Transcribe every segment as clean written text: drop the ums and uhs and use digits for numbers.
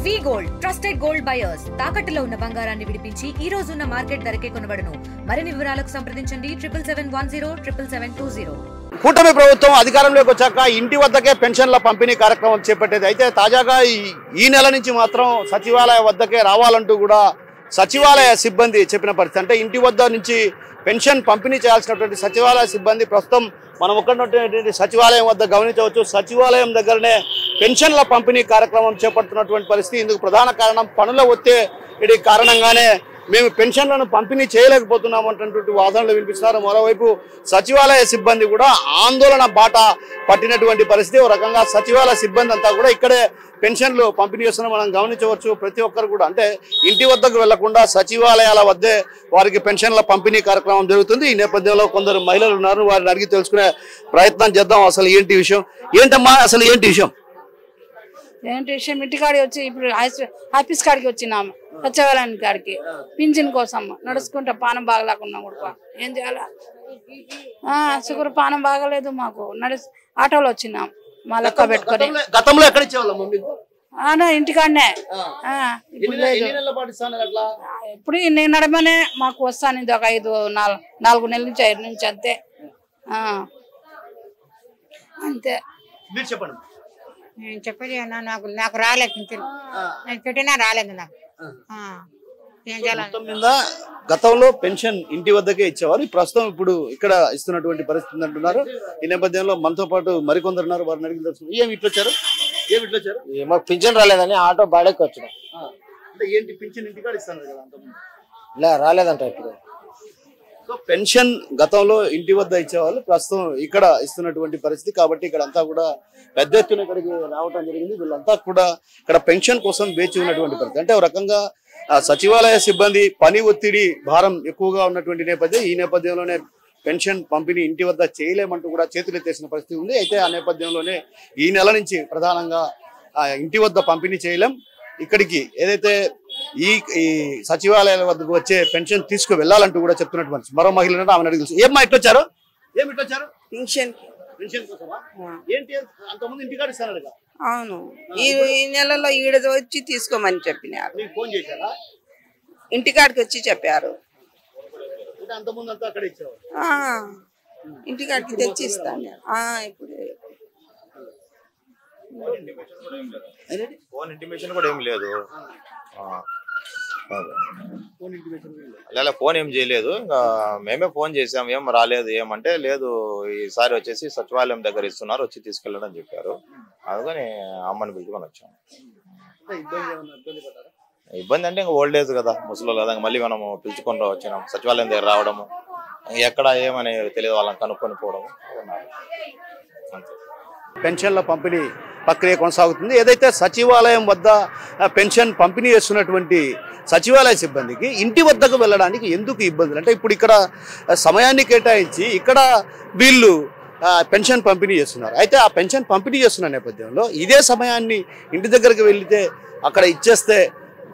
వి gold trusted gold buyers తాకట్టులో ఉన్న బంగారాన్ని విడిపించి ఈ రోజు ఉన్న మార్కెట్ ధరకే కొనబడును. మరిన్ని వివరాలకు సంప్రదించండి 77107720. కూటమి ప్రభుత్వం అధికారంలోకి వచ్చాక ఇంటి వద్దకే పెన్షన్ల పంపిణీ కార్యక్రమం చేపట్టేది. అయితే తాజాగా ఈ నెల నుంచి మాత్రం సచివాలయ వద్దకే రావాలంటూ కూడా సచివాలయ సిబ్బంది చెప్పిన పరిస్థితి. అంటే ఇంటి వద్ద నుంచి పెన్షన్ పంపిణీ చేయాల్సినటువంటి సచివాలయ సిబ్బంది ప్రస్తుతం మనం ఉన్నటువంటి సచివాలయం వద్ద గమనించవచ్చు. సచివాలయం దగ్గరనే పెన్షన్ల పంపిణీ కార్యక్రమం చేపడుతున్నటువంటి పరిస్థితి. ఇందుకు ప్రధాన కారణం పనుల ఒత్తిడి కారణంగానే మేము పెన్షన్లను పంపిణీ చేయలేకపోతున్నాం అంటున్నటువంటి వాదనలు వినిపిస్తున్నారు. మరోవైపు సచివాలయ సిబ్బంది కూడా ఆందోళన బాట పట్టినటువంటి పరిస్థితి. ఒక రకంగా సచివాలయ సిబ్బంది అంతా కూడా ఇక్కడే పెన్షన్లు పంపిణీ చేస్తున్న మనం గమనించవచ్చు. ప్రతి ఒక్కరు కూడా అంటే ఇంటి వద్దకు వెళ్లకుండా సచివాలయాల వద్దే వారికి పెన్షన్ల పంపిణీ కార్యక్రమం జరుగుతుంది. ఈ నేపథ్యంలో కొందరు మహిళలు ఉన్నారు, వారిని అడిగి తెలుసుకునే ప్రయత్నం చేద్దాం. అసలు ఏంటి విషయం, ఏంటమ్మా అసలు ఏంటి విషయం? ఇంటికాడికి వచ్చి ఇప్పుడు ఆఫీస్ కాడికి వచ్చినాము, సచివాలయం కాడికి పింఛన్ కోసం నడుచుకుంటా. పానం బాగలేకున్నా కూడా ఏం చేయాలా, షుగర్ పానం బాగలేదు మాకు. ఆటోలో వచ్చినాం మా లెక్క పెట్టుకొని. గతంలో ఎక్కడ ఇచ్చేవాళ్ళం ఇంటికాడనే. ఇప్పుడు నేను నడమనే మాకు వస్తాను. ఇది ఒక 4 నెలల నుంచి 5 నుంచి అంతే అంతే. మీరు చెప్పండి. నేను చెప్పేది నాకు రాలేదు పింఛన్, నేను పెట్టినా రాలేదు నాకు. ఏం చేయాలి? గతంలో పెన్షన్ ఇంటి వద్దకే ఇచ్చేవారు, ప్రస్తుతం ఇప్పుడు ఇక్కడ ఇస్తున్నటువంటి పరిస్థితి అంటున్నారు. ఈ నేపథ్యంలో మనతో పాటు మరికొందరు ఉన్నారు, వారిని అడిగిన తెలుసు. ఏమి ఇట్లా వచ్చారు? మాకు పింఛన్ రాలేదని ఆటో బాడీకి వచ్చిన. అంటే ఏంటి పింఛన్ ఇంటికాడ ఇస్తాను కదా? రాలేదంట ఇప్పుడు. సో పెన్షన్ గతంలో ఇంటి వద్ద ఇచ్చేవాళ్ళు, ప్రస్తుతం ఇక్కడ ఇస్తున్నటువంటి పరిస్థితి. కాబట్టి ఇక్కడ అంతా కూడా పెద్ద ఎత్తున ఇక్కడికి రావడం జరిగింది. వీళ్ళంతా కూడా ఇక్కడ పెన్షన్ కోసం వేచి ఉన్నటువంటి పరిస్థితి. అంటే ఒక రకంగా సచివాలయ సిబ్బంది పని ఒత్తిడి భారం ఎక్కువగా ఉన్నటువంటి నేపథ్యం. ఈ నేపథ్యంలోనే పెన్షన్ పంపిణీ ఇంటి వద్ద చేయలేమంటూ కూడా చేతులు ఎత్తేసిన పరిస్థితి ఉంది. అయితే ఆ నేపథ్యంలోనే ఈ నెల నుంచి ప్రధానంగా ఇంటి వద్ద పంపిణీ చేయలేం, ఇక్కడికి ఏదైతే ఈ సచివాలయాల వద్దకు వచ్చే పెన్షన్ తీసుకు వెళ్ళాలంటూ కూడా చెప్తున్నటువంటి మరో మహిళ ఆమెను అడిగి తెలుసు. ఏమ్మా ఇట్లొచ్చారు? పెన్షన్ కోసమా? ఏంటి అంతకుముందు ఇంటికాడ ఇస్తాను కదా? అవును, ఈ నెలలో ఈడ వచ్చి తీసుకోమని చెప్పినారు. ఫోన్ చేశారా? ఇంటికాడికి వచ్చి చెప్పారు. అంతకుముందు అంతా అక్కడ ఇచ్చేవారు, ఇంటికాడికి తెచ్చి ఇస్తాను ఇప్పుడు. ఫోన్ ఇంటిమేషన్ కూడా ఏం లేదు, ఫోన్ ఏం చేయలేదు. ఇంకా మేమే ఫోన్ చేసాం, ఏం రాలేదు ఏమంటే లేదు ఈసారి వచ్చేసి సచివాలయం దగ్గర ఇస్తున్నారు, వచ్చి తీసుకెళ్ళడం అని చెప్పారు. అందుకని అమ్మని పిలుచుకొని వచ్చాము. ఇబ్బంది అంటే ఇంకా ఓల్డ్ ఏజ్ కదా, ముసలి కదా, మళ్ళీ మనము పిలుచుకొని వచ్చినాం. సచివాలయం దగ్గర రావడము, ఎక్కడ ఏమని తెలియదు, వాళ్ళని కనుక్కొని పోవడము. పెన్షన్ల పంపిణీ ప్రక్రియ కొనసాగుతుంది. ఏదైతే సచివాలయం వద్ద పెన్షన్ పంపిణీ చేస్తున్నటువంటి సచివాలయ సిబ్బందికి ఇంటి వద్దకు వెళ్ళడానికి ఎందుకు ఇబ్బందులు అంటే, ఇప్పుడు ఇక్కడ సమయాన్ని కేటాయించి ఇక్కడ వీళ్ళు పెన్షన్ పంపిణీ చేస్తున్నారు. అయితే ఆ పెన్షన్ పంపిణీ చేస్తున్న నేపథ్యంలో ఇదే సమయాన్ని ఇంటి దగ్గరికి వెళితే అక్కడ ఇచ్చేస్తే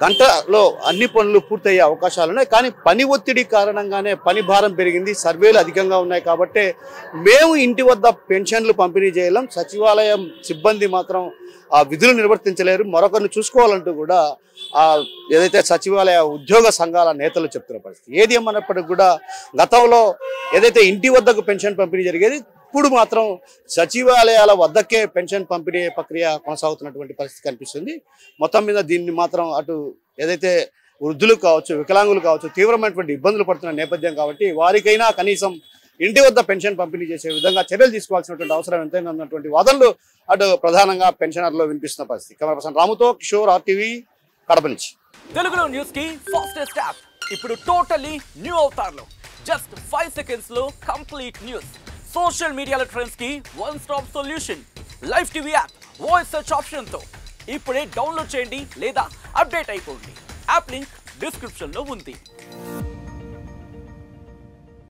గంటలో అన్ని పనులు పూర్తయ్యే అవకాశాలు ఉన్నాయి. కానీ పని ఒత్తిడి కారణంగానే పని భారం పెరిగింది, సర్వేలు అధికంగా ఉన్నాయి. కాబట్టి మేము ఇంటి వద్ద పెన్షన్లు పంపిణీ చేయలేం, సచివాలయం సిబ్బంది మాత్రం ఆ విధులు నిర్వర్తించలేరు, మరొకరిని చూసుకోవాలంటూ కూడా ఏదైతే సచివాలయ ఉద్యోగ సంఘాల నేతలు చెప్తున్న పరిస్థితి. ఏది ఏమన్నప్పటికీ కూడా గతంలో ఏదైతే ఇంటి వద్దకు పెన్షన్ పంపిణీ జరిగేది, ఇప్పుడు మాత్రం సచివాలయాల వద్దకే పెన్షన్ పంపిణీ ప్రక్రియ కొనసాగుతున్నటువంటి పరిస్థితి కనిపిస్తుంది. మొత్తం మీద దీన్ని మాత్రం అటు ఏదైతే వృద్ధులు కావచ్చు, వికలాంగులు కావచ్చు తీవ్రమైనటువంటి ఇబ్బందులు పడుతున్న నేపథ్యం కాబట్టి వారికైనా కనీసం ఇంటి వద్ద పెన్షన్ పంపిణీ చేసే విధంగా చర్యలు తీసుకోవాల్సినటువంటి అవసరం ఎంతైనా ఉన్నటువంటి వాదనలు అటు ప్రధానంగా పెన్షనర్లో వినిపిస్తున్న పరిస్థితి. కెమెరా పర్సన్ రాముతో కిషోర్, RTV, కడప నుంచి. తెలుగులో న్యూస్ కి ఫాస్టెస్ట్ యాప్ ఇప్పుడు టోటల్లీ న్యూ అవతార్లో. జస్ట్ 5 సెకండ్స్ లో కంప్లీట్ న్యూస్, సోషల్ మీడియాలో ట్రెండ్స్ కి one stop solution, live TV app, voice search option తో ఇప్పుడే డౌన్లోడ్ చేయండి లేదా అప్డేట్ అయిపోండి. యాప్ లింక్ డిస్క్రిప్షన్ లో ఉంది.